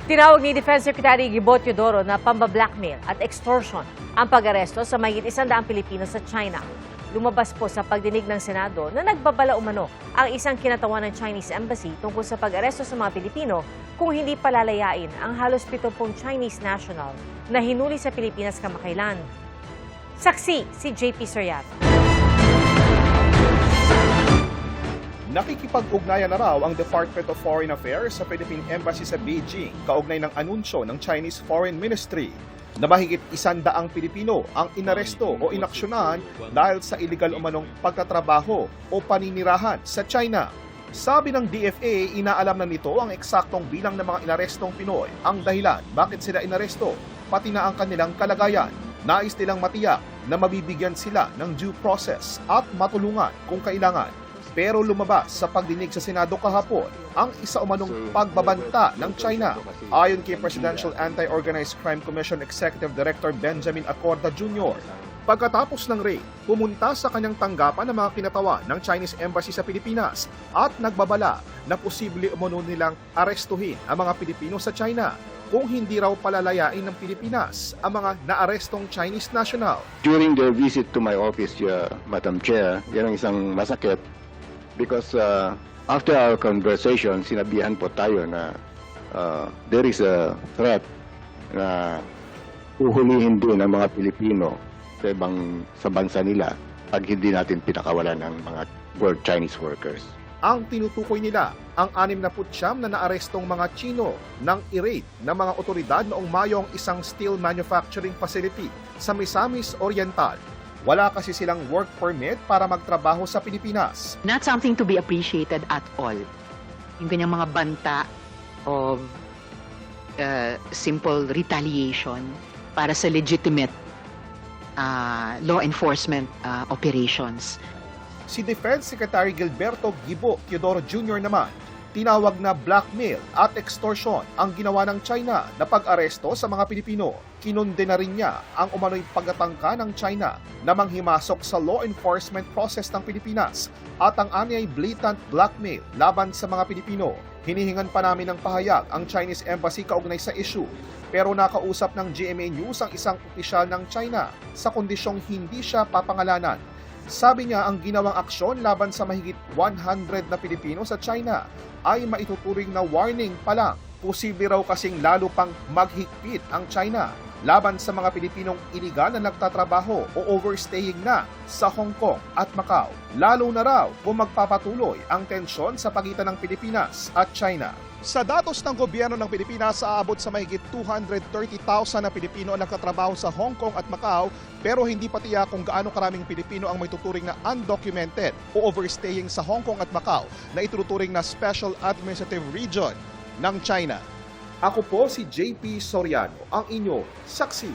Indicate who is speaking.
Speaker 1: Tinawag ni Defense Secretary Gibo Teodoro na pamba-blackmail at extortion ang pag-aresto sa mahigit 100 Pilipino sa China. Lumabas po sa pagdinig ng Senado na nagbabala umano ang isang kinatawan ng Chinese Embassy tungkol sa pag-aresto sa mga Pilipino kung hindi palalayain ang halos 70 Chinese national na hinuli sa Pilipinas kamakailan. Saksi si JP Soriano.
Speaker 2: Nakikipag-ugnayan na raw ang Department of Foreign Affairs sa Philippine Embassy sa Beijing kaugnay ng anunsyo ng Chinese Foreign Ministry na mahigit 100 Pilipino ang inaresto o inaksyonan dahil sa illegal umanong pagtatrabaho o paninirahan sa China. Sabi ng DFA, inaalam na nito ang eksaktong bilang ng mga inarestong Pinoy, ang dahilan bakit sila inaresto, pati na ang kanilang kalagayan. Nais nilang matiyak na mabibigyan sila ng due process at matulungan kung kailangan. Pero lumabas sa pagdinig sa Senado kahapon ang isa umanong pagbabanta ng China. Ayon kay Presidential Anti-Organized Crime Commission Executive Director Benjamin Acorda Jr., pagkatapos ng raid, pumunta sa kanyang tanggapan ng mga kinatawan ng Chinese Embassy sa Pilipinas at nagbabala na posible umano nilang arestuhin ang mga Pilipino sa China kung hindi raw palalayain ng Pilipinas ang mga naarestong Chinese national.
Speaker 3: During their visit to my office, Madam Chair, yan ang isang masakit. Because after our conversation, sinabihan po tayo na there is a threat na uhulihin din ang mga Pilipino sa bansa nila pag hindi natin pinakawalan ng mga Chinese workers.
Speaker 2: Ang tinutukoy nila ang 69 na naarestong mga Chino nang i-raid ng mga otoridad noong Mayo ang isang steel manufacturing facility sa Misamis Oriental. Wala kasi silang work permit para magtrabaho sa Pilipinas.
Speaker 4: Not something to be appreciated at all. Yung kanyang mga banta of simple retaliation para sa legitimate law enforcement operations.
Speaker 2: Si Defense Secretary Gilberto Gibo Teodoro Jr. naman, tinawag na blackmail at extortion ang ginawa ng China na pag-aresto sa mga Pilipino. Kinondena rin niya ang umano'y pagtatangka ng China na manghimasok sa law enforcement process ng Pilipinas at ang anyay blatant blackmail laban sa mga Pilipino. Hinihingan pa namin ng pahayag ang Chinese Embassy kaugnay sa issue, pero nakausap ng GMA News ang isang opisyal ng China sa kondisyong hindi siya papangalanan. Sabi niya ang ginawang aksyon laban sa mahigit 100 na Pilipino sa China ay maituturing na warning pa lang. Posible raw kasing lalo pang maghigpit ang China laban sa mga Pilipinong iligal na nagtatrabaho o overstaying na sa Hong Kong at Macau. Lalo na raw kung magpapatuloy ang tensyon sa pagitan ng Pilipinas at China. Sa datos ng gobyerno ng Pilipinas, aabot sa mahigit 230,000 na Pilipino ang nagtatrabaho sa Hong Kong at Macau, pero hindi pa tiyak kung gaano karaming Pilipino ang may tuturing na undocumented o overstaying sa Hong Kong at Macau na ituturing na Special Administrative Region ng China. Ako po si JP Soriano, ang inyo saksi.